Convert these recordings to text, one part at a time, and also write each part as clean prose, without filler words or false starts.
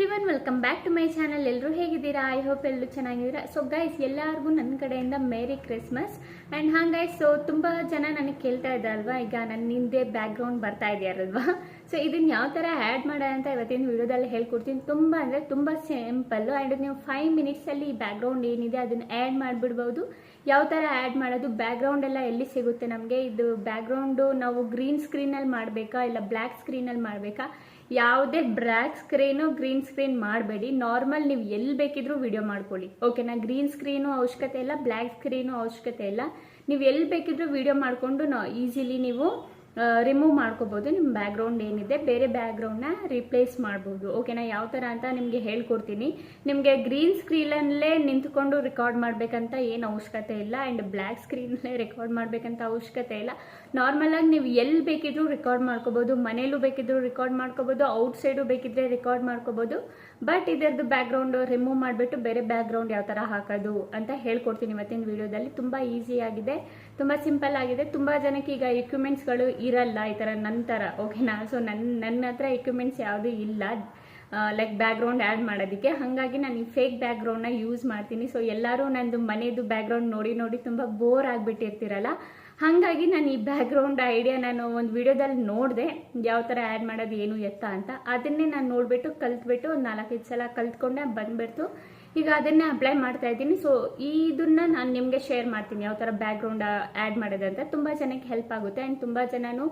Everyone welcome back to my channel. ಎಲ್ಲರೂ ಹೇಗಿದ್ದೀರಾ? I hope ಎಲ್ಲರೂ ಚೆನ್ನಾಗಿದ್ದೀರಾ. ಸೊ ಗೈಸ್, ಎಲ್ಲರಿಗೂ ನನ್ನ ಕಡೆಯಿಂದ ಮೇರಿ ಕ್ರಿಸ್ಮಸ್. ಆ್ಯಂಡ್ ಹಾಂ ಗೈಸ್, ಸೊ ತುಂಬ ಜನ ನನಗೆ ಕೇಳ್ತಾ ಇದ್ದಾರಲ್ವಾ, ಈಗ ನನ್ನ ಹಿಂದೆ ಬ್ಯಾಕ್ಗ್ರೌಂಡ್ ಬರ್ತಾ ಇದೆಯಾರಲ್ವಾ, ಸೊ ಇದನ್ನು ಯಾವ ಥರ ಆ್ಯಡ್ ಮಾಡೋಣ ಅಂತ ಇವತ್ತಿನ ವಿಡಿಯೋದಲ್ಲಿ ಹೇಳ್ಕೊಡ್ತೀನಿ. ತುಂಬ ಅಂದರೆ ತುಂಬ ಸಿಂಪಲ್ಲು. ಆ್ಯಂಡ್ ನೀವು 5 ಮಿನಿಟ್ಸಲ್ಲಿ ಈ ಬ್ಯಾಕ್ಗ್ರೌಂಡ್ ಏನಿದೆ ಅದನ್ನು ಆ್ಯಡ್ ಮಾಡಿಬಿಡ್ಬೋದು. ಯಾವ ಥರ ಆ್ಯಡ್ ಮಾಡೋದು, ಬ್ಯಾಕ್ಗ್ರೌಂಡ್ ಎಲ್ಲ ಎಲ್ಲಿ ಸಿಗುತ್ತೆ ನಮಗೆ, ಇದು ಬ್ಯಾಕ್ಗ್ರೌಂಡು ನಾವು ಗ್ರೀನ್ ಸ್ಕ್ರೀನಲ್ಲಿ ಮಾಡಬೇಕಾ ಇಲ್ಲ ಬ್ಲ್ಯಾಕ್ ಸ್ಕ್ರೀನಲ್ಲಿ ಮಾಡಬೇಕಾ, ಯಾವುದೇ ಬ್ಲ್ಯಾಕ್ ಸ್ಕ್ರೀನು ಗ್ರೀನ್ ಸ್ಕ್ರೀನ್ ಮಾಡಬೇಡಿ. ನಾರ್ಮಲ್ ನೀವು ಎಲ್ಲಿ ಬೇಕಿದ್ರೂ ವಿಡಿಯೋ ಮಾಡ್ಕೊಳ್ಳಿ, ಓಕೆನಾ. ಗ್ರೀನ್ ಸ್ಕ್ರೀನು ಅವಶ್ಯಕತೆ ಇಲ್ಲ, ಬ್ಲ್ಯಾಕ್ ಸ್ಕ್ರೀನು ಅವಶ್ಯಕತೆ ಇಲ್ಲ. ನೀವು ಎಲ್ಲಿ ಬೇಕಿದ್ರೂ ವಿಡಿಯೋ ಮಾಡಿಕೊಂಡು ಈಸಿಲಿ ನೀವು ರಿಮೂವ್ ಮಾಡ್ಕೋಬೋದು. ನಿಮ್ಮ ಬ್ಯಾಕ್ಗ್ರೌಂಡ್ ಏನಿದೆ ಬೇರೆ ಬ್ಯಾಕ್ಗ್ರೌಂಡ್ನ ರಿಪ್ಲೇಸ್ ಮಾಡ್ಬೋದು, ಓಕೆನಾ. ಯಾವ ಥರ ಅಂತ ನಿಮಗೆ ಹೇಳ್ಕೊಡ್ತೀನಿ. ನಿಮಗೆ ಗ್ರೀನ್ ಸ್ಕ್ರೀನಲ್ಲೇ ನಿಂತ್ಕೊಂಡು ರೆಕಾರ್ಡ್ ಮಾಡಬೇಕಂತ ಏನು ಅವಶ್ಯಕತೆ ಇಲ್ಲ, ಆ್ಯಂಡ್ ಬ್ಲ್ಯಾಕ್ ಸ್ಕ್ರೀನಲ್ಲೇ ರೆಕಾರ್ಡ್ ಮಾಡಬೇಕಂತ ಅವಶ್ಯಕತೆ ಇಲ್ಲ. ನಾರ್ಮಲಾಗಿ ನೀವು ಎಲ್ಲಿ ಬೇಕಿದ್ರೂ ರೆಕಾರ್ಡ್ ಮಾಡ್ಕೋಬೋದು, ಮನೇಲೂ ಬೇಕಿದ್ರೂ ರೆಕಾರ್ಡ್ ಮಾಡ್ಕೋಬೋದು, ಔಟ್ಸೈಡು ಬೇಕಿದ್ರೆ ರೆಕಾರ್ಡ್ ಮಾಡ್ಕೋಬೋದು. ಬಟ್ ಇದರದ್ದು ಬ್ಯಾಕ್ಗ್ರೌಂಡು ರಿಮೂವ್ ಮಾಡಿಬಿಟ್ಟು ಬೇರೆ ಬ್ಯಾಕ್ಗ್ರೌಂಡ್ ಯಾವ ಥರ ಹಾಕೋದು ಅಂತ ಹೇಳ್ಕೊಡ್ತೀನಿ ಇವತ್ತಿನ ವಿಡಿಯೋದಲ್ಲಿ. ತುಂಬ ಈಸಿಯಾಗಿದೆ, ತುಂಬ ಸಿಂಪಲ್ ಆಗಿದೆ. ತುಂಬ ಜನಕ್ಕೆ ಈಗ ಎಕ್ವಿಪ್ಮೆಂಟ್ಸ್ಗಳು ಇರಲ್ಲ ಈ ಥರ ನಂತರ, ಓಕೆನಾ. ಸೊ ನನ್ನ ಹತ್ರ ಎಕ್ವಿಪ್ಮೆಂಟ್ಸ್ ಯಾವುದೂ ಇಲ್ಲ ಲೈಕ್ ಬ್ಯಾಕ್ಗ್ರೌಂಡ್ ಆ್ಯಡ್ ಮಾಡೋದಕ್ಕೆ. ಹಾಗಾಗಿ ನಾನು ಈ ಫೇಕ್ ಬ್ಯಾಕ್ಗ್ರೌಂಡ್ನ ಯೂಸ್ ಮಾಡ್ತೀನಿ. ಸೊ ಎಲ್ಲರೂ ನಂದು ಮನೆಯದು ಬ್ಯಾಕ್ಗ್ರೌಂಡ್ ನೋಡಿ ನೋಡಿ ತುಂಬ ಬೋರ್ ಆಗಿಬಿಟ್ಟಿರ್ತೀರಲ್ಲ, ಹಾಗಾಗಿ ನಾನು ಈ ಬ್ಯಾಕ್ಗ್ರೌಂಡ್ ಐಡಿಯಾ ನಾನು ಒಂದು ವಿಡಿಯೋದಲ್ಲಿ ನೋಡಿದೆ, ಯಾವ ಥರ ಆ್ಯಡ್ ಮಾಡೋದು ಏನು ಎತ್ತ ಅಂತ. ಅದನ್ನೇ ನಾನು ನೋಡಿಬಿಟ್ಟು ಕಲ್ತ್ಬಿಟ್ಟು 4-5 ಸಲ ಕಲ್ತ್ಕೊಂಡೆ ಬಂದುಬಿಡ್ತು. ಈಗ ಅದನ್ನೇ ಅಪ್ಲೈ ಮಾಡ್ತಾ ಇದ್ದೀನಿ. ಸೊ ಇದನ್ನ ನಾನು ನಿಮಗೆ ಶೇರ್ ಮಾಡ್ತೀನಿ ಯಾವ ಥರ ಬ್ಯಾಕ್ಗ್ರೌಂಡ್ ಆ್ಯಡ್ ಮಾಡೋದಂತ. ತುಂಬ ಜನಕ್ಕೆ ಹೆಲ್ಪ್ ಆಗುತ್ತೆ. ಆ್ಯಂಡ್ ತುಂಬ ಜನನು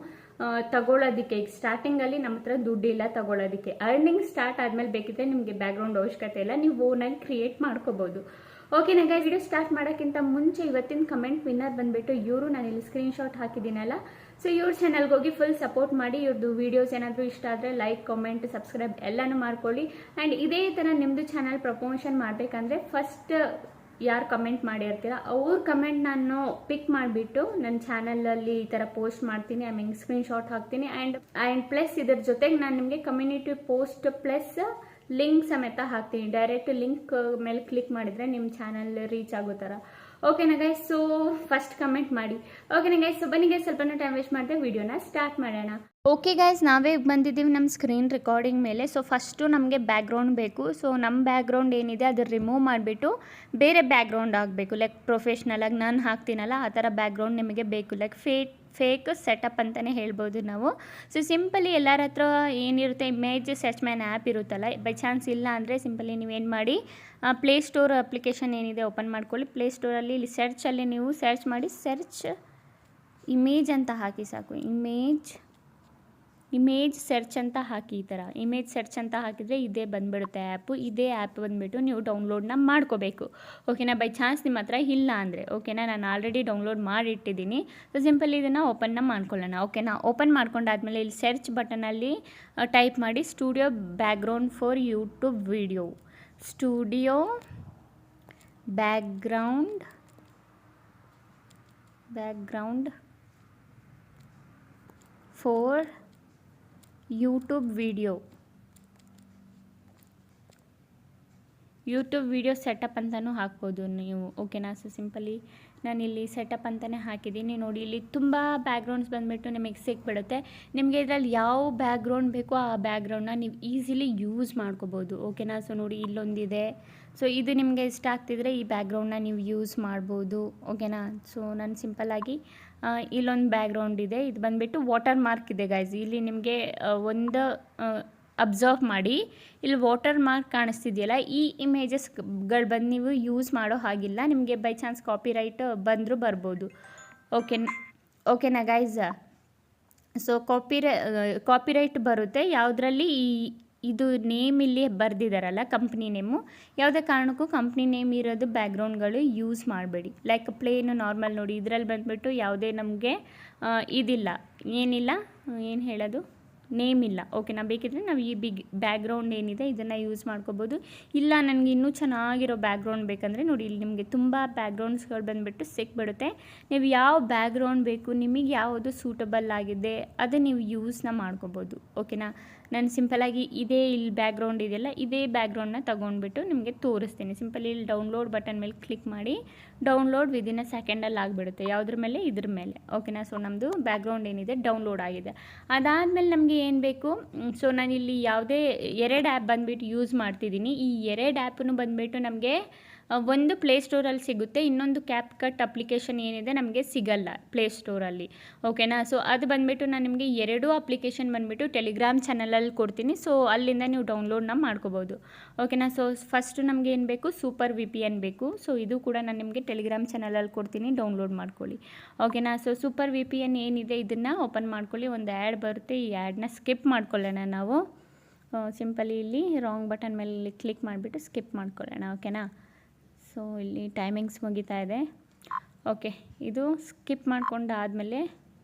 ತಗೊಳ್ಳೋದಕ್ಕೆ ಈಗ ಸ್ಟಾರ್ಟಿಂಗಲ್ಲಿ ನಮ್ಮ ಹತ್ರ ದುಡ್ಡಿಲ್ಲ ತಗೊಳ್ಳೋದಕ್ಕೆ. ಅರ್ನಿಂಗ್ ಸ್ಟಾರ್ಟ್ ಆದಮೇಲೆ ಬೇಕಿದ್ರೆ ನಿಮಗೆ ಬ್ಯಾಕ್ಗ್ರೌಂಡ್ ಅವಶ್ಯಕತೆ ಇಲ್ಲ, ನೀವು ಓನಾಗಿ ಕ್ರಿಯೇಟ್ ಮಾಡ್ಕೋಬೋದು, ಓಕೆನಾ. ಗೈಸ್, ವಿಡಿಯೋ ಸ್ಟಾರ್ಟ್ ಮಾಡೋಕ್ಕಿಂತ ಮುಂಚೆ ಇವತ್ತಿನ ಕಮೆಂಟ್ ವಿನ್ನರ್ ಬಂದುಬಿಟ್ಟು ಇವರು, ನಾನು ಇಲ್ಲಿ ಸ್ಕ್ರೀನ್ಶಾಟ್ ಹಾಕಿದ್ದೀನಲ್ಲ, ಸೊ ಇವ್ರ ಚಾನಲ್ಗೆ ಹೋಗಿ ಫುಲ್ ಸಪೋರ್ಟ್ ಮಾಡಿ. ಇವ್ರದ್ದು ವೀಡಿಯೋಸ್ ಏನಾದರೂ ಇಷ್ಟ ಆದರೆ ಲೈಕ್, ಕಾಮೆಂಟ್, ಸಬ್ಸ್ಕ್ರೈಬ್ ಎಲ್ಲನೂ ಮಾಡ್ಕೊಳ್ಳಿ. ಆ್ಯಂಡ್ ಇದೇ ಥರ ನಿಮ್ಮದು ಚಾನಲ್ ಪ್ರಮೋಷನ್ ಮಾಡಬೇಕಂದ್ರೆ ಫಸ್ಟ್ ಯಾರು ಕಮೆಂಟ್ ಮಾಡಿರ್ತೀರ ಅವ್ರ ಕಮೆಂಟ್ ನಾನು ಪಿಕ್ ಮಾಡಿಬಿಟ್ಟು ನನ್ನ ಚಾನಲಲ್ಲಿ ಈ ಥರ ಪೋಸ್ಟ್ ಮಾಡ್ತೀನಿ, ಐ ಮೀನ್ ಸ್ಕ್ರೀನ್ಶಾಟ್ ಹಾಕ್ತೀನಿ. ಆ್ಯಂಡ್ ಪ್ಲಸ್ ಇದ್ರ ಜೊತೆಗೆ ನಾನು ನಿಮಗೆ ಕಮ್ಯುನಿಟಿ ಪೋಸ್ಟ್ ಪ್ಲಸ್ ಲಿಂಕ್ ಸಮೇತ ಹಾಕ್ತೀನಿ. ಡೈರೆಕ್ಟ್ ಲಿಂಕ್ ಮೇಲೆ ಕ್ಲಿಕ್ ಮಾಡಿದರೆ ನಿಮ್ಮ ಚಾನಲ್ ರೀಚ್ ಆಗೋ ಥರ, ಓಕೆನಾ ಗೈಸ್. ಸೊ ಫಸ್ಟ್ ಕಮೆಂಟ್ ಮಾಡಿ, ಓಕೆನಾ ಗೈಸ್. ಸೊ ಬನ್ನಿ ಗೈಸ್, ಸ್ವಲ್ಪ ಟೈಮ್ ವೇಸ್ಟ್ ಮಾಡಿದೆ, ವಿಡಿಯೋನ ಸ್ಟಾರ್ಟ್ ಮಾಡೋಣ. ಓಕೆ ಗೈಸ್, ನಾವೇ ಬಂದಿದ್ದೀವಿ ನಮ್ಮ ಸ್ಕ್ರೀನ್ ರೆಕಾರ್ಡಿಂಗ್ ಮೇಲೆ. ಸೊ ಫಸ್ಟು ನಮಗೆ ಬ್ಯಾಕ್ಗ್ರೌಂಡ್ ಬೇಕು. ಸೊ ನಮ್ಮ ಬ್ಯಾಕ್ಗ್ರೌಂಡ್ ಏನಿದೆ ಅದು ರಿಮೂವ್ ಮಾಡಿಬಿಟ್ಟು ಬೇರೆ ಬ್ಯಾಕ್ಗ್ರೌಂಡ್ ಆಗಬೇಕು. ಲೈಕ್ ಪ್ರೊಫೆಷ್ನಲಾಗಿ ನಾನು ಹಾಕ್ತೀನಲ್ಲ ಆ ಥರ ಬ್ಯಾಕ್ಗ್ರೌಂಡ್ ನಿಮಗೆ ಬೇಕು. ಲೈಕ್ ಫೇಕ್ ಸೆಟಪ್ ಅಂತಲೇ ಹೇಳ್ಬೋದು ನಾವು. ಸೊ ಸಿಂಪಲಿ ಎಲ್ಲರ ಹತ್ರ ಏನಿರುತ್ತೆ, ಇಮೇಜ್ ಸರ್ಚ್ ಮ್ಯಾನ್ ಆ್ಯಪ್ ಇರುತ್ತಲ್ಲ, ಬೈ ಚಾನ್ಸ್ ಇಲ್ಲ ಅಂದರೆ ಸಿಂಪಲಿ ನೀವೇನು ಮಾಡಿ, ಪ್ಲೇಸ್ಟೋರ್ ಅಪ್ಲಿಕೇಶನ್ ಏನಿದೆ ಓಪನ್ ಮಾಡ್ಕೊಳ್ಳಿ. ಪ್ಲೇಸ್ಟೋರಲ್ಲಿ ಇಲ್ಲಿ ಸರ್ಚಲ್ಲಿ ನೀವು ಸರ್ಚ್ ಮಾಡಿ, ಸರ್ಚ್ ಇಮೇಜ್ ಅಂತ ಹಾಕಿ ಸಾಕು. ಇಮೇಜ್ ಸರ್ಚ್ ಅಂತ ಹಾಕಿ, ಈ ಥರ ಇಮೇಜ್ ಸರ್ಚ್ ಅಂತ ಹಾಕಿದರೆ ಇದೇ ಬಂದುಬಿಡುತ್ತೆ ಆ್ಯಪು. ಇದೇ ಆ್ಯಪ್ ಬಂದುಬಿಟ್ಟು ನೀವು ಡೌನ್ಲೋಡ್ನ ಮಾಡ್ಕೋಬೇಕು, ಓಕೆನಾ. ಬೈ ಚಾನ್ಸ್ ನಿಮ್ಮ ಹತ್ರ ಇಲ್ಲ ಅಂದರೆ, ಓಕೆನಾ. ನಾನು ಆಲ್ರೆಡಿ ಡೌನ್ಲೋಡ್ ಮಾಡಿಟ್ಟಿದ್ದೀನಿ. ಸೊ ಸಿಂಪಲ್ ಇದನ್ನು ಓಪನ್ನ ಮಾಡ್ಕೊಳ್ಳೋಣ, ಓಕೆನಾ. ಓಪನ್ ಮಾಡ್ಕೊಂಡಾದ್ಮೇಲೆ ಇಲ್ಲಿ ಸರ್ಚ್ ಬಟನಲ್ಲಿ ಟೈಪ್ ಮಾಡಿ studio background for YouTube video. Studio background for YouTube video setup ಅಂತಲೂ ಹಾಕ್ಬೋದು ನೀವು, ಓಕೆನಾ. ಸೊ ಸಿಂಪಲಿ ನಾನಿಲ್ಲಿ ಸೆಟಪ್ ಅಂತಲೇ ಹಾಕಿದ್ದೀನಿ. ನೋಡಿ, ಇಲ್ಲಿ ತುಂಬ ಬ್ಯಾಕ್ಗ್ರೌಂಡ್ಸ್ ಬಂದುಬಿಟ್ಟು ನಿಮಗೆ ಸಿಕ್ಬಿಡುತ್ತೆ. ನಿಮಗೆ ಇದರಲ್ಲಿ ಯಾವ ಬ್ಯಾಕ್ಗ್ರೌಂಡ್ ಬೇಕೋ ಆ ಬ್ಯಾಕ್ಗ್ರೌಂಡನ್ನ ನೀವು ಈಸಿಲಿ ಯೂಸ್ ಮಾಡ್ಕೋಬೋದು, ಓಕೆನಾ. ಸೊ ನೋಡಿ, ಇಲ್ಲೊಂದಿದೆ. ಸೊ ಇದು ನಿಮಗೆ ಇಷ್ಟ ಆಗ್ತಿದ್ರೆ ಈ ಬ್ಯಾಕ್ಗ್ರೌಂಡನ್ನ ನೀವು ಯೂಸ್ ಮಾಡ್ಬೋದು, ಓಕೆನಾ. ಸೊ ನಾನು ಸಿಂಪಲ್ಲಾಗಿ ಇಲ್ಲೊಂದು ಬ್ಯಾಕ್ಗ್ರೌಂಡ್ ಇದೆ, ಇದು ಬಂದುಬಿಟ್ಟು ವಾಟರ್ ಮಾರ್ಕ್ ಇದೆ ಗೈಸ್. ಇಲ್ಲಿ ನಿಮಗೆ ಒಂದು ಅಬ್ಸರ್ವ್ ಮಾಡಿ, ಇಲ್ಲಿ ವಾಟರ್ ಮಾರ್ಕ್ ಕಾಣಿಸ್ತಿದೆಯಲ್ಲ, ಈ ಇಮೇಜಸ್ಗಳು ಬಂದು ನೀವು ಯೂಸ್ ಮಾಡೋ ಹಾಗಿಲ್ಲ. ನಿಮಗೆ ಬೈ ಚಾನ್ಸ್ ಕಾಪಿರೈಟ್ ಬಂದರೂ ಬರ್ಬೋದು, ಓಕೆನಾ ಗೈಸ್. ಸೊ ಕಾಪಿರೈಟ್ ಬರುತ್ತೆ ಯಾವುದರಲ್ಲಿ, ಇದು ನೇಮ್ ಇಲ್ಲಿ ಬರೆದಿದ್ದಾರಲ್ಲ ಕಂಪ್ನಿ ನೇಮು, ಯಾವುದೇ ಕಾರಣಕ್ಕೂ ಕಂಪ್ನಿ ನೇಮ್ ಇರೋದು ಬ್ಯಾಕ್ಗ್ರೌಂಡ್ಗಳು ಯೂಸ್ ಮಾಡಬೇಡಿ. ಲೈಕ್ ಪ್ಲೇನ್ ನಾರ್ಮಲ್ ನೋಡಿ, ಇದರಲ್ಲಿ ಬಂದುಬಿಟ್ಟು ಯಾವುದೇ ನಮಗೆ ಇದಿಲ್ಲ, ಏನು ಹೇಳೋದು, ನೇಮ್ ಇಲ್ಲ, ಓಕೆನಾ. ಬೇಕಿದ್ರೆ ನಾವು ಈ ಬ್ಯಾಕ್ಗ್ರೌಂಡ್ ಏನಿದೆ ಇದನ್ನು ಯೂಸ್ ಮಾಡ್ಕೋಬೋದು. ಇಲ್ಲ ನನಗೆ ಇನ್ನೂ ಚೆನ್ನಾಗಿರೋ ಬ್ಯಾಕ್ಗ್ರೌಂಡ್ ಬೇಕಂದರೆ ನೋಡಿ, ಇಲ್ಲಿ ನಿಮಗೆ ತುಂಬ ಬ್ಯಾಕ್ಗ್ರೌಂಡ್ಸ್ಗಳು ಬಂದುಬಿಟ್ಟು ಸಿಕ್ಬಿಡುತ್ತೆ. ನೀವು ಯಾವ ಬ್ಯಾಕ್ಗ್ರೌಂಡ್ ಬೇಕು, ನಿಮಗೆ ಯಾವುದು ಸೂಟಬಲ್ ಆಗಿದೆ ಅದು ನೀವು ಯೂಸ್ನ ಮಾಡ್ಕೋಬೋದು, ಓಕೆನಾ. ನಾನು ಸಿಂಪಲಾಗಿ ಇದೇ ಇಲ್ಲಿ ಬ್ಯಾಕ್ಗ್ರೌಂಡ್ ಇದೆಯಲ್ಲ ಇದೇ ಬ್ಯಾಕ್ಗ್ರೌಂಡನ್ನ ತೊಗೊಂಡ್ಬಿಟ್ಟು ನಿಮಗೆ ತೋರಿಸ್ತೀನಿ. ಸಿಂಪಲ್ ಇಲ್ಲಿ ಡೌನ್ಲೋಡ್ ಬಟನ್ ಮೇಲೆ ಕ್ಲಿಕ್ ಮಾಡಿ ಡೌನ್ಲೋಡ್ ವಿದಿನ್ ಅ ಸೆಕೆಂಡಲ್ಲಿ ಆಗಿಬಿಡುತ್ತೆ. ಯಾವುದ್ರ ಮೇಲೆ? ಇದ್ರ ಮೇಲೆ. ಓಕೆನಾ. ಸೊ ನಮ್ಮದು ಬ್ಯಾಕ್ಗ್ರೌಂಡ್ ಏನಿದೆ ಡೌನ್ಲೋಡ್ ಆಗಿದೆ. ಅದಾದಮೇಲೆ ನಮಗೆ ಏನು ಬೇಕು? ಸೊ ನಾನಿಲ್ಲಿ ಯಾವುದೇ 2 ಆ್ಯಪ್ ಬಂದುಬಿಟ್ಟು ಯೂಸ್ ಮಾಡ್ತಿದ್ದೀನಿ. ಈ 2 ಆ್ಯಪನ್ನು ಬಂದುಬಿಟ್ಟು ನಮಗೆ ಒಂದು ಪ್ಲೇಸ್ಟೋರಲ್ಲಿ ಸಿಗುತ್ತೆ, ಇನ್ನೊಂದು ಕ್ಯಾಪ್ ಕಟ್ ಅಪ್ಲಿಕೇಶನ್ ಏನಿದೆ ನಮಗೆ ಸಿಗಲ್ಲ ಪ್ಲೇಸ್ಟೋರಲ್ಲಿ. ಓಕೆನಾ. ಸೊ ಅದು ಬಂದುಬಿಟ್ಟು ನಾನು ನಿಮಗೆ 2 ಅಪ್ಲಿಕೇಶನ್ ಬಂದುಬಿಟ್ಟು ಟೆಲಿಗ್ರಾಮ್ ಚಾನಲಲ್ಲಿ ಕೊಡ್ತೀನಿ. ಸೊ ಅಲ್ಲಿಂದ ನೀವು ಡೌನ್ಲೋಡ್ನ ಮಾಡ್ಕೋಬೋದು. ಓಕೆನಾ. ಸೊ ಫಸ್ಟು ನಮಗೆ ಏನು ಬೇಕು? ಸೂಪರ್ VPN ಬೇಕು. ಸೊ ಇದು ಕೂಡ ನಾನು ನಿಮಗೆ ಟೆಲಿಗ್ರಾಮ್ ಚಾನಲಲ್ಲಿ ಕೊಡ್ತೀನಿ, ಡೌನ್ಲೋಡ್ ಮಾಡ್ಕೊಳ್ಳಿ. ಓಕೆನಾ. ಸೊ ಸೂಪರ್ VPN ಏನಿದೆ ಇದನ್ನು ಓಪನ್ ಮಾಡ್ಕೊಳ್ಳಿ. ಒಂದು ಆ್ಯಡ್ ಬರುತ್ತೆ, ಈ ಆ್ಯಡ್ನ ಸ್ಕಿಪ್ ಮಾಡ್ಕೊಳ್ಳೋಣ ನಾವು. ಸಿಂಪಲಿ ಇಲ್ಲಿ ರಾಂಗ್ ಬಟನ್ ಮೇಲೆ ಕ್ಲಿಕ್ ಮಾಡಿಬಿಟ್ಟು ಸ್ಕಿಪ್ ಮಾಡ್ಕೊಳ್ಳೋಣ. ಓಕೆನಾ. ಸೊ ಇಲ್ಲಿ ಟೈಮಿಂಗ್ಸ್ ಮುಗಿತಾ ಇದೆ. ಓಕೆ, ಇದು ಸ್ಕಿಪ್ ಮಾಡ್ಕೊಂಡಾದಮೇಲೆ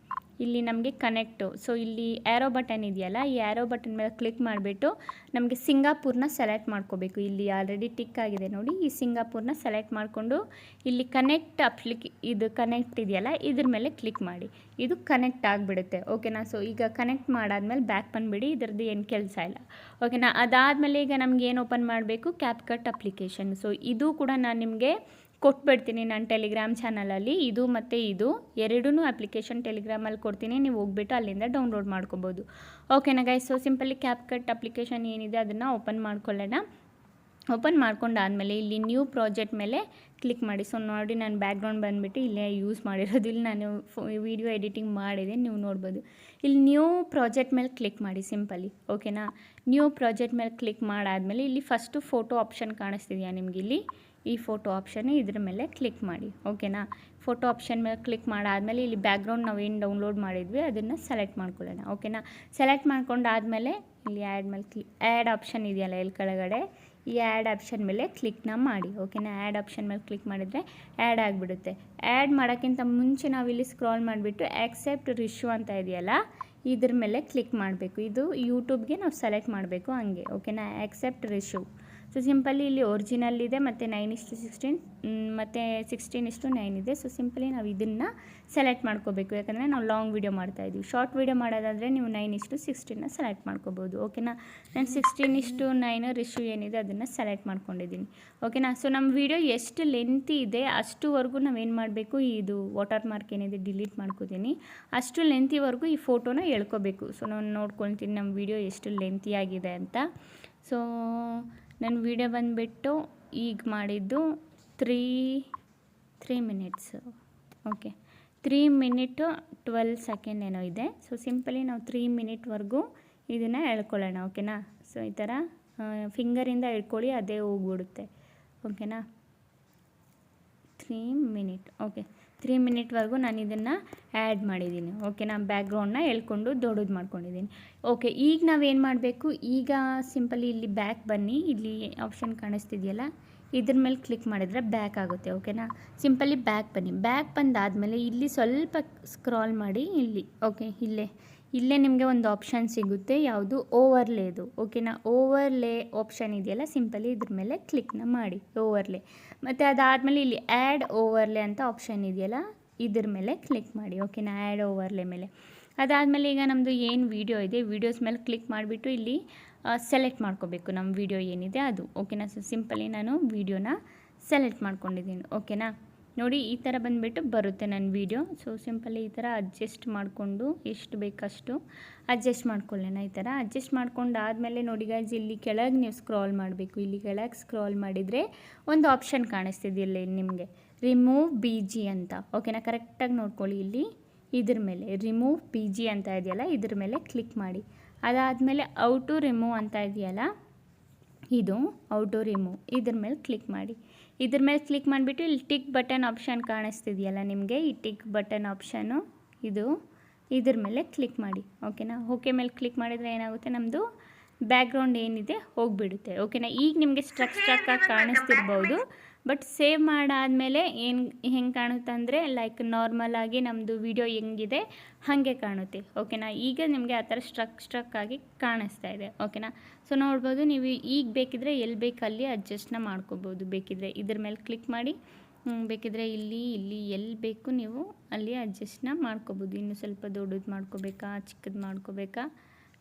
ಇಲ್ಲಿ ನಮಗೆ ಕನೆಕ್ಟು. ಸೊ ಇಲ್ಲಿ ಆ್ಯರೋ ಬಟನ್ ಇದೆಯಲ್ಲ, ಈ ಆ್ಯರೋ ಬಟನ್ ಮೇಲೆ ಕ್ಲಿಕ್ ಮಾಡಿಬಿಟ್ಟು ನಮಗೆ ಸಿಂಗಾಪುರ್ನ ಸೆಲೆಕ್ಟ್ ಮಾಡ್ಕೋಬೇಕು. ಇಲ್ಲಿ ಆಲ್ರೆಡಿ ಟಿಕ್ ಆಗಿದೆ ನೋಡಿ. ಈ ಸಿಂಗಾಪುರ್ನ ಸೆಲೆಕ್ಟ್ ಮಾಡಿಕೊಂಡು ಇಲ್ಲಿ ಕನೆಕ್ಟ್ ಇದು ಕನೆಕ್ಟ್ ಇದೆಯಲ್ಲ ಇದ್ರ ಮೇಲೆ ಕ್ಲಿಕ್ ಮಾಡಿ. ಇದು ಕನೆಕ್ಟ್ ಆಗಿಬಿಡುತ್ತೆ. ಓಕೆನಾ. ಸೊ ಈಗ ಕನೆಕ್ಟ್ ಮಾಡಾದ್ಮೇಲೆ ಬ್ಯಾಕ್ ಬಂದುಬಿಡಿ, ಇದ್ರದ್ದು ಏನು ಕೆಲಸ ಇಲ್ಲ. ಓಕೆನಾ. ಅದಾದಮೇಲೆ ಈಗ ನಮ್ಗೆ ಏನು ಓಪನ್ ಮಾಡಬೇಕು? Cap cut application. ಸೊ ಇದು ಕೂಡ ನಾನು ನಿಮಗೆ ಕೊಟ್ಬಿಡ್ತೀನಿ ನಾನು ಟೆಲಿಗ್ರಾಮ್ ಚಾನಲಲ್ಲಿ. ಇದು ಮತ್ತು ಇದು 2 ಅಪ್ಲಿಕೇಶನ್ ಟೆಲಿಗ್ರಾಮಲ್ಲಿ ಕೊಡ್ತೀನಿ, ನೀವು ಹೋಗ್ಬಿಟ್ಟು ಅಲ್ಲಿಂದ ಡೌನ್ಲೋಡ್ ಮಾಡ್ಕೋಬೋದು. ಓಕೆನಾ guys. So simply cap cut application ಏನಿದೆ ಅದನ್ನು ಓಪನ್ ಮಾಡ್ಕೊಳ್ಳೋಣ. ಓಪನ್ ಮಾಡ್ಕೊಂಡಾದಮೇಲೆ ಇಲ್ಲಿ ನ್ಯೂ ಪ್ರಾಜೆಕ್ಟ್ ಮೇಲೆ ಕ್ಲಿಕ್ ಮಾಡಿ. ಸೊ ನೋಡಿ ನಾನು ಬ್ಯಾಕ್ಗ್ರೌಂಡ್ ಬಂದುಬಿಟ್ಟು ಇಲ್ಲೇ ಯೂಸ್ ಮಾಡಿರೋದು. ಇಲ್ಲಿ ನಾನು ವೀಡಿಯೋ ಎಡಿಟಿಂಗ್ ಮಾಡಿದೆ, ನೀವು ನೋಡ್ಬೋದು. ಇಲ್ಲಿ ನ್ಯೂ ಪ್ರಾಜೆಕ್ಟ್ ಮೇಲೆ ಕ್ಲಿಕ್ ಮಾಡಿ ಸಿಂಪಲಿ. ಓಕೆನಾ. ನ್ಯೂ ಪ್ರಾಜೆಕ್ಟ್ ಮೇಲೆ ಕ್ಲಿಕ್ ಮಾಡಾದಮೇಲೆ ಇಲ್ಲಿ ಫಸ್ಟು ಫೋಟೋ ಆಪ್ಷನ್ ಕಾಣಿಸ್ತಿದೆಯಾ ನಿಮ್ಗೆ? ಇಲ್ಲಿ ಈ ಫೋಟೋ ಆಪ್ಷನ್ ಇದ್ರ ಮೇಲೆ ಕ್ಲಿಕ್ ಮಾಡಿ. ಓಕೆನಾ. ಫೋಟೋ ಆಪ್ಷನ್ ಮೇಲೆ ಕ್ಲಿಕ್ ಮಾಡಾದಮೇಲೆ ಇಲ್ಲಿ ಬ್ಯಾಕ್ಗ್ರೌಂಡ್ ನಾವೇನು ಡೌನ್ಲೋಡ್ ಮಾಡಿದ್ವಿ ಅದನ್ನು ಸೆಲೆಕ್ಟ್ ಮಾಡ್ಕೊಳ್ಳೋಣ. ಓಕೆನಾ. ಸೆಲೆಕ್ಟ್ ಮಾಡ್ಕೊಂಡಾದಮೇಲೆ ಇಲ್ಲಿ ಆ್ಯಡ್ ಆಪ್ಷನ್ ಇದೆಯಲ್ಲ ಇಲ್ಲಿ ಕೆಳಗಡೆ, ಈ ಆ್ಯಡ್ ಆಪ್ಷನ್ ಮೇಲೆ ಕ್ಲಿಕ್ನ ಮಾಡಿ. ಓಕೆನಾ. ಆ್ಯಡ್ ಆಪ್ಷನ್ ಮೇಲೆ ಕ್ಲಿಕ್ ಮಾಡಿದರೆ ಆ್ಯಡ್ ಆಗಿಬಿಡುತ್ತೆ. ಆ್ಯಡ್ ಮಾಡೋಕ್ಕಿಂತ ಮುಂಚೆ ನಾವಿಲ್ಲಿ ಸ್ಕ್ರಾಲ್ ಮಾಡಿಬಿಟ್ಟು ಆಕ್ಸೆಪ್ಟ್ ರಿಶ್ಯೂ ಅಂತ ಇದೆಯಲ್ಲ ಇದ್ರ ಮೇಲೆ ಕ್ಲಿಕ್ ಮಾಡಬೇಕು. ಇದು ಯೂಟ್ಯೂಬ್ಗೆ ನಾವು ಸೆಲೆಕ್ಟ್ ಮಾಡಬೇಕು ಹಂಗೆ. ಓಕೆನಾ. Accept reissue. ಸೊ ಸಿಂಪಲಿ ಇಲ್ಲಿ ಒರಿಜಿನಲ್ ಇದೆ ಮತ್ತು 9:16 ಮತ್ತು 16:9 ಇದೆ. ಸೊ ಸಿಂಪಲಿ ನಾವು ಇದನ್ನು ಸೆಲೆಕ್ಟ್ ಮಾಡ್ಕೋಬೇಕು, ಯಾಕಂದರೆ ನಾವು ಲಾಂಗ್ ವೀಡಿಯೋ ಮಾಡ್ತಾಯಿದ್ದೀವಿ. ಶಾರ್ಟ್ ವೀಡಿಯೋ ಮಾಡೋದಾದರೆ ನೀವು 9:16 ಸೆಲೆಕ್ಟ್ ಮಾಡ್ಕೋಬೋದು. ಓಕೆನಾ. ನಾನು 16:9 ರಿಶ್ಯೂ ಏನಿದೆ ಅದನ್ನು ಸೆಲೆಕ್ಟ್ ಮಾಡ್ಕೊಂಡಿದ್ದೀನಿ. ಓಕೆನಾ. ಸೊ ನಮ್ಮ ವೀಡಿಯೋ ಎಷ್ಟು ಲೆಂತಿ ಇದೆ ಅಷ್ಟುವರೆಗೂ ನಾವೇನು ಮಾಡಬೇಕು? ಇದು ವಾಟರ್ ಮಾರ್ಕ್ ಏನಿದೆ ಡಿಲೀಟ್ ಮಾಡ್ಕೋತೀನಿ. ಅಷ್ಟು ಲೆಂತಿವರೆಗೂ ಈ ಫೋಟೋನ ಎಳ್ಕೋಬೇಕು. ಸೊ ನಾನು ನೋಡ್ಕೊಳ್ತೀನಿ ನಮ್ಮ ವೀಡಿಯೋ ಎಷ್ಟು ಲೆಂತಿಯಾಗಿದೆ ಅಂತ. ಸೊ ನನ್ನ ವೀಡಿಯೋ ಬಂದುಬಿಟ್ಟು ಈಗ ಮಾಡಿದ್ದು 3 ಮಿನಿಟ್ಸ್. ಓಕೆ, 3 ಮಿನಿಟ್ 12 ಸೆಕೆಂಡ್ ಏನೋ ಇದೆ. ಸೊ ಸಿಂಪಲಿ ನಾವು 3 ಮಿನಿಟ್ವರೆಗೂ ಇದನ್ನು ಎಳ್ಕೊಳ್ಳೋಣ. ಓಕೆನಾ. ಸೊ ಈ ಥರ ಫಿಂಗರಿಂದ ಎಳ್ಕೊಳ್ಳಿ, ಅದೇ ಹೋಗ್ಬಿಡುತ್ತೆ. ಓಕೆನಾ. 3 ಮಿನಿಟ್. ಓಕೆ, 3 ಮಿನಿಟ್ವರೆಗೂ ನಾನು ಇದನ್ನು ಆ್ಯಡ್ ಮಾಡಿದ್ದೀನಿ. ಓಕೆನಾ. ಬ್ಯಾಕ್ಗ್ರೌಂಡನ್ನ ಎಳ್ಕೊಂಡು ದೊಡ್ಡದು ಮಾಡ್ಕೊಂಡಿದ್ದೀನಿ. ಓಕೆ, ಈಗ ನಾವೇನು ಮಾಡಬೇಕು? ಈಗ ಸಿಂಪಲಿ ಇಲ್ಲಿ ಬ್ಯಾಕ್ ಬನ್ನಿ. ಇಲ್ಲಿ ಆಪ್ಷನ್ ಕಾಣಿಸ್ತಿದೆಯಲ್ಲ ಇದ್ರ ಮೇಲೆ ಕ್ಲಿಕ್ ಮಾಡಿದರೆ ಬ್ಯಾಕ್ ಆಗುತ್ತೆ. ಓಕೆನಾ. ಸಿಂಪಲಿ ಬ್ಯಾಕ್ ಬನ್ನಿ. ಬ್ಯಾಕ್ ಬಂದಾದಮೇಲೆ ಇಲ್ಲಿ ಸ್ವಲ್ಪ ಸ್ಕ್ರಾಲ್ ಮಾಡಿ ಇಲ್ಲಿ. ಓಕೆ, ಇಲ್ಲೇ ನಿಮಗೆ ಒಂದು ಆಪ್ಷನ್ ಸಿಗುತ್ತೆ, ಯಾವುದು? ಓವರ್ಲೇದು. ಓಕೆನಾ. ಓವರ್ಲೇ ಆಪ್ಷನ್ ಇದೆಯಲ್ಲ ಸಿಂಪಲಿ ಇದ್ರ ಮೇಲೆ ಕ್ಲಿಕ್ನ ಮಾಡಿ, ಓವರ್ಲೇ. ಮತ್ತು ಅದಾದಮೇಲೆ ಇಲ್ಲಿ ಆ್ಯಡ್ ಓವರ್ಲೇ ಅಂತ ಆಪ್ಷನ್ ಇದೆಯಲ್ಲ ಇದ್ರ ಮೇಲೆ ಕ್ಲಿಕ್ ಮಾಡಿ. ಓಕೆನಾ. ಆ್ಯಡ್ ಓವರ್ಲೇ ಮೇಲೆ. ಅದಾದಮೇಲೆ ಈಗ ನಮ್ಮದು ಏನು ವೀಡಿಯೋ ಇದೆ ವೀಡಿಯೋಸ್ ಮೇಲೆ ಕ್ಲಿಕ್ ಮಾಡಿಬಿಟ್ಟು ಇಲ್ಲಿ ಸೆಲೆಕ್ಟ್ ಮಾಡ್ಕೋಬೇಕು ನಮ್ಮ ವೀಡಿಯೋ ಏನಿದೆ ಅದು. ಓಕೆನಾ. ಸೊ ಸಿಂಪಲಿ ನಾನು ವೀಡಿಯೋನ ಸೆಲೆಕ್ಟ್ ಮಾಡ್ಕೊಂಡಿದ್ದೀನಿ. ಓಕೆನಾ. ನೋಡಿ ಈ ಥರ ಬಂದುಬಿಟ್ಟು ಬರುತ್ತೆ ನನ್ನ ವೀಡಿಯೋ. ಸೊ ಸಿಂಪಲಿ ಈ ಥರ ಅಡ್ಜಸ್ಟ್ ಮಾಡಿಕೊಂಡು ಎಷ್ಟು ಬೇಕಷ್ಟು ಅಡ್ಜಸ್ಟ್ ಮಾಡ್ಕೊಳ್ಳೋಣ. ಈ ಥರ ಅಡ್ಜಸ್ಟ್ ಮಾಡ್ಕೊಂಡಾದಮೇಲೆ ನೋಡಿ ಗೈಸ್, ಇಲ್ಲಿ ಕೆಳಗೆ ನೀವು ಸ್ಕ್ರಾಲ್ ಮಾಡಬೇಕು. ಇಲ್ಲಿ ಕೆಳಗೆ ಸ್ಕ್ರಾಲ್ ಮಾಡಿದರೆ ಒಂದು ಆಪ್ಷನ್ ಕಾಣಿಸ್ತಿದೆಯಲ್ಲ ನಿಮಗೆ, ರಿಮೂವ್ BG ಅಂತ. ಓಕೆನಾ. ಕರೆಕ್ಟಾಗಿ ನೋಡ್ಕೊಳ್ಳಿ. ಇಲ್ಲಿ ಇದ್ರ ಮೇಲೆ ರಿಮೂವ್ PG ಅಂತ ಇದೆಯಲ್ಲ ಇದ್ರ ಮೇಲೆ ಕ್ಲಿಕ್ ಮಾಡಿ. ಅದಾದಮೇಲೆ ಔ ಟು ರಿಮೂವ್ ಅಂತ ಇದೆಯಲ್ಲ ಇದು ಔಟು ರಿಮೂವ್, ಇದ್ರ ಮೇಲೆ ಕ್ಲಿಕ್ ಮಾಡಿ. ಇದ್ರ ಮೇಲೆ ಕ್ಲಿಕ್ ಮಾಡಿಬಿಟ್ಟು ಇಲ್ಲಿ ಟಿಕ್ ಬಟನ್ ಆಪ್ಷನ್ ಕಾಣಿಸ್ತಿದೆಯಲ್ಲ ನಿಮಗೆ, ಈ ಟಿಕ್ ಬಟನ್ ಆಪ್ಷನ್ನು ಇದ್ರ ಮೇಲೆ ಕ್ಲಿಕ್ ಮಾಡಿ. ಓಕೆನಾ. ಓಕೆ ಮೇಲೆ ಕ್ಲಿಕ್ ಮಾಡಿದರೆ ಏನಾಗುತ್ತೆ? ನಮ್ಮದು ಬ್ಯಾಕ್ಗ್ರೌಂಡ್ ಏನಿದೆ ಹೋಗಿಬಿಡುತ್ತೆ. ಓಕೆನಾ. ಈಗ ನಿಮಗೆ ಸ್ಟ್ರಕ್ಕಾಗಿ ಕಾಣಿಸ್ತಿರ್ಬೋದು, ಬಟ್ ಸೇವ್ ಮಾಡಾದಮೇಲೆ ಹೆಂಗೆ ಕಾಣುತ್ತೆ ಅಂದರೆ ಲೈಕ್ ನಾರ್ಮಲಾಗಿ ನಮ್ಮದು ವೀಡಿಯೋ ಹೆಂಗಿದೆ ಹಾಗೆ ಕಾಣುತ್ತೆ. ಓಕೆನಾ. ಈಗ ನಿಮಗೆ ಆ ಥರ ಸ್ಟ್ರಕ್ ಆಗಿ ಕಾಣಿಸ್ತಾ ಇದೆ. ಓಕೆನಾ. ಸೊ ನೋಡ್ಬೋದು, ನೀವು ಈಗ ಬೇಕಿದ್ರೆ ಎಲ್ಲಿ ಬೇಕು ಅಲ್ಲಿ ಅಡ್ಜಸ್ಟ್ನ ಮಾಡ್ಕೋಬೋದು. ಬೇಕಿದ್ರೆ ಇದ್ರ ಮೇಲೆ ಕ್ಲಿಕ್ ಮಾಡಿ, ಬೇಕಿದ್ರೆ ಇಲ್ಲಿ ಎಲ್ಲಿ ಬೇಕು ನೀವು ಅಲ್ಲಿ ಅಡ್ಜಸ್ಟ್ನ ಮಾಡ್ಕೋಬೋದು. ಇನ್ನು ಸ್ವಲ್ಪ ದೊಡ್ಡದು ಮಾಡ್ಕೋಬೇಕಾ ಚಿಕ್ಕದು ಮಾಡ್ಕೋಬೇಕಾ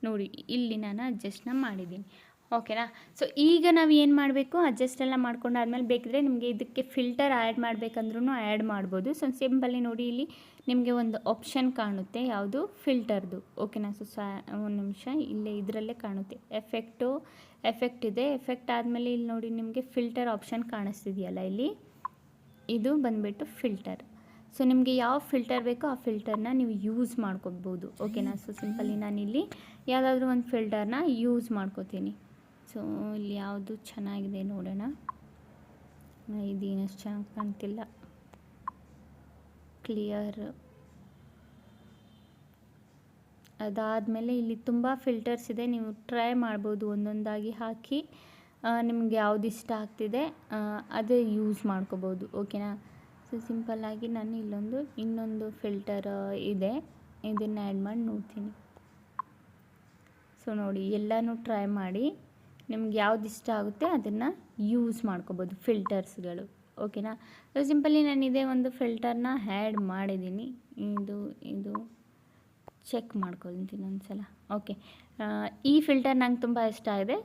ನೋಡಿ ಇಲ್ಲಿ ನಾನು ಅಡ್ಜಸ್ಟ್ನ ಮಾಡಿದ್ದೀನಿ. ಓಕೆನಾ. ಸೊ ಈಗ ನಾವು ಏನು ಮಾಡಬೇಕು, ಅಡ್ಜಸ್ಟ್ ಎಲ್ಲ ಮಾಡ್ಕೊಂಡಾದ್ಮೇಲೆ ಬೇಕಿದ್ರೆ ನಿಮಗೆ ಇದಕ್ಕೆ ಫಿಲ್ಟರ್ ಆ್ಯಡ್ ಮಾಡಬೇಕಂದ್ರೂ ಆ್ಯಡ್ ಮಾಡ್ಬೋದು. ಸೊ ಸಿಂಪಲ್ಲಿ ನೋಡಿ ಇಲ್ಲಿ ನಿಮಗೆ ಒಂದು ಆಪ್ಷನ್ ಕಾಣುತ್ತೆ, ಯಾವುದು ಫಿಲ್ಟರ್ದು. ಓಕೆನಾ. ಸೊ ಒಂದು ನಿಮಿಷ, ಇಲ್ಲೇ ಇದರಲ್ಲೇ ಕಾಣುತ್ತೆ ಎಫೆಕ್ಟ್ ಇದೆ. ಎಫೆಕ್ಟ್ ಆದಮೇಲೆ ಇಲ್ಲಿ ನೋಡಿ ನಿಮಗೆ ಫಿಲ್ಟರ್ ಆಪ್ಷನ್ ಕಾಣಿಸ್ತಿದೆಯಲ್ಲ, ಇಲ್ಲಿ ಇದು ಬಂದುಬಿಟ್ಟು ಫಿಲ್ಟರ್. ಸೊ ನಿಮಗೆ ಯಾವ ಫಿಲ್ಟರ್ ಬೇಕೋ ಆ ಫಿಲ್ಟರ್ನ ನೀವು ಯೂಸ್ ಮಾಡ್ಕೋಬೋದು. ಓಕೆನಾ. ಸೊ ಸಿಂಪಲಿ ನಾನಿಲ್ಲಿ ಯಾವುದಾದ್ರೂ ಒಂದು ಫಿಲ್ಟರ್ನ ಯೂಸ್ ಮಾಡ್ಕೋತೀನಿ. ಸೊ ಇಲ್ಲಿ ಯಾವುದು ಚೆನ್ನಾಗಿದೆ ನೋಡೋಣ. ಇದೇನಷ್ಟು ಚೆನ್ನಾಗಿ ಕಾಣ್ತಿಲ್ಲ, ಕ್ಲಿಯರ್. ಅದಾದಮೇಲೆ ಇಲ್ಲಿ ತುಂಬ ಫಿಲ್ಟರ್ಸ್ ಇದೆ, ನೀವು ಟ್ರೈ ಮಾಡ್ಬೋದು ಒಂದೊಂದಾಗಿ ಹಾಕಿ. ನಿಮ್ಗೆ ಯಾವ್ದು ಇಷ್ಟ ಆಗ್ತಿದೆ ಅದೇ ಯೂಸ್ ಮಾಡ್ಕೋಬೋದು. ಓಕೆನಾ. ಸೊ ಸಿಂಪಲ್ಲಾಗಿ ನಾನು ಇನ್ನೊಂದು ಫಿಲ್ಟರ್ ಇದೆ, ಇದನ್ನು ಆ್ಯಡ್ ಮಾಡಿ ನೋಡ್ತೀನಿ. ಸೊ ನೋಡಿ, ಎಲ್ಲನೂ ಟ್ರೈ ಮಾಡಿ ನಿಮ್ಗೆ ಯಾವ್ದು ಇಷ್ಟ ಆಗುತ್ತೆ ಅದನ್ನು ಯೂಸ್ ಮಾಡ್ಕೋಬೋದು ಫಿಲ್ಟರ್ಸ್ಗಳು. ಓಕೆನಾ. ಸೊ ಸಿಂಪಲಿ ನಾನು ಇದೇ ಒಂದು ಫಿಲ್ಟರ್ನ ಆ್ಯಡ್ ಮಾಡಿದ್ದೀನಿ. ಇದು ಚೆಕ್ ಮಾಡ್ಕೊಳ್ತೀನಿ ಒಂದು ಸಲ. ಓಕೆ, ಈ ಫಿಲ್ಟರ್ ನಂಗೆ ತುಂಬ ಇಷ್ಟ ಆಗಿದೆ,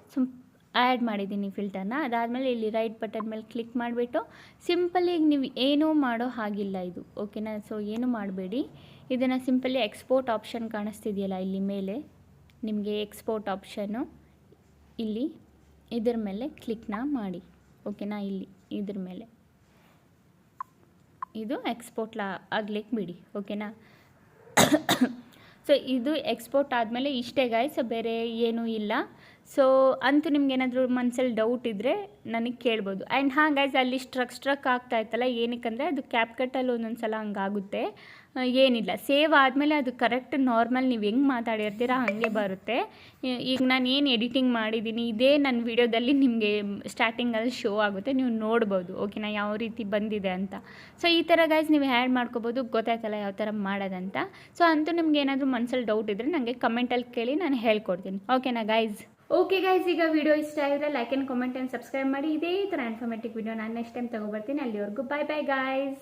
ಆ್ಯಡ್ ಮಾಡಿದ್ದೀನಿ ಫಿಲ್ಟರ್ನ. ಅದಾದಮೇಲೆ ಇಲ್ಲಿ ರೈಟ್ ಬಟನ್ ಮೇಲೆ ಕ್ಲಿಕ್ ಮಾಡಿಬಿಟ್ಟು ಸಿಂಪಲಿ ನೀವು ಏನೂ ಮಾಡೋ ಹಾಗಿಲ್ಲ ಇದು. ಓಕೆನಾ. ಸೊ ಏನು ಮಾಡಬೇಡಿ, ಇದನ್ನು ಸಿಂಪಲಿ ಎಕ್ಸ್ಪೋರ್ಟ್ ಆಪ್ಷನ್ ಕಾಣಿಸ್ತಿದೆಯಲ್ಲ ಇಲ್ಲಿ ಮೇಲೆ, ನಿಮಗೆ ಎಕ್ಸ್ಪೋರ್ಟ್ ಆಪ್ಷನ್ನು ಇಲ್ಲಿ ಇದ್ರ ಮೇಲೆ ಕ್ಲಿಕ್ನ ಮಾಡಿ. ಓಕೆನಾ. ಇಲ್ಲಿ ಇದ್ರ ಮೇಲೆ ಇದು ಎಕ್ಸ್ಪೋರ್ಟ್ ಆಗ್ಲಿಕ್ಕೆ ಬಿಡಿ. ಓಕೆನಾ. ಸೊ ಇದು ಎಕ್ಸ್ಪೋರ್ಟ್ ಆದಮೇಲೆ ಇಷ್ಟೇ ಗಾಯ್ಸ್, ಬೇರೆ ಏನೂ ಇಲ್ಲ. ಸೊ ಅಂತೂ ನಿಮ್ಗೆ ಏನಾದರೂ ಮನಸ್ಸಲ್ಲಿ ಡೌಟ್ ಇದ್ದರೆ ನನಗೆ ಕೇಳ್ಬೋದು. ಆ್ಯಂಡ್ ಹಾಂ ಗೈಸ್, ಅಲ್ಲಿ ಸ್ಟ್ರಕ್ ಆಗ್ತಾ ಇತ್ತಲ್ಲ, ಏನಕ್ಕಂದರೆ ಅದು ಕ್ಯಾಪ್ಕಟ್ಟಲ್ಲಿ ಒಂದೊಂದು ಸಲ ಹಂಗಾಗುತ್ತೆ. ಏನಿಲ್ಲ, ಸೇವ್ ಆದಮೇಲೆ ಅದು ಕರೆಕ್ಟ್ ನಾರ್ಮಲ್ ನೀವು ಹೆಂಗೆ ಮಾತಾಡಿರ್ತೀರ ಹಾಗೆ ಬರುತ್ತೆ. ಈಗ ನಾನು ಏನು ಎಡಿಟಿಂಗ್ ಮಾಡಿದ್ದೀನಿ ಇದೇ ನನ್ನ ವಿಡಿಯೋದಲ್ಲಿ ನಿಮಗೆ ಸ್ಟಾರ್ಟಿಂಗಲ್ಲಿ ಶೋ ಆಗುತ್ತೆ, ನೀವು ನೋಡ್ಬೋದು. ಓಕೆನಾ, ಯಾವ ರೀತಿ ಬಂದಿದೆ ಅಂತ. ಸೊ ಈ ಥರ ಗೈಸ್ ನೀವು ಆ್ಯಡ್ ಮಾಡ್ಕೋಬೋದು. ಗೊತ್ತಾಯ್ತಲ್ಲ ಯಾವ ಥರ ಮಾಡೋದಂತ. ಸೊ ಅಂತೂ ನಿಮ್ಗೆ ಏನಾದರೂ ಮನಸ್ಸಲ್ಲಿ ಡೌಟ್ ಇದ್ದರೆ ನನಗೆ ಕಮೆಂಟಲ್ಲಿ ಕೇಳಿ ನಾನು ಹೇಳ್ಕೊಡ್ತೀನಿ. ಓಕೆನಾ ಗೈಸ್. ಓಕೆ ಗೈಸ್, ಈಗ ವಿಡಿಯೋ ಇಷ್ಟ ಆಗಿದ್ರೆ like and comment and subscribe ಮಾಡಿ. ಇದೇ ಥರ ಇನ್ಫಾರ್ಮೇಟಿವ್ ವಿಡಿಯೋ ನಾನು ನೆಕ್ಸ್ಟ್ ಟೈಮ್ ತೊಗೊಬರ್ತೀನಿ. ಅಲ್ಲಿವರೆಗೂ ಬಾಯ್ ಬಾಯ್ ಗೈಸ್.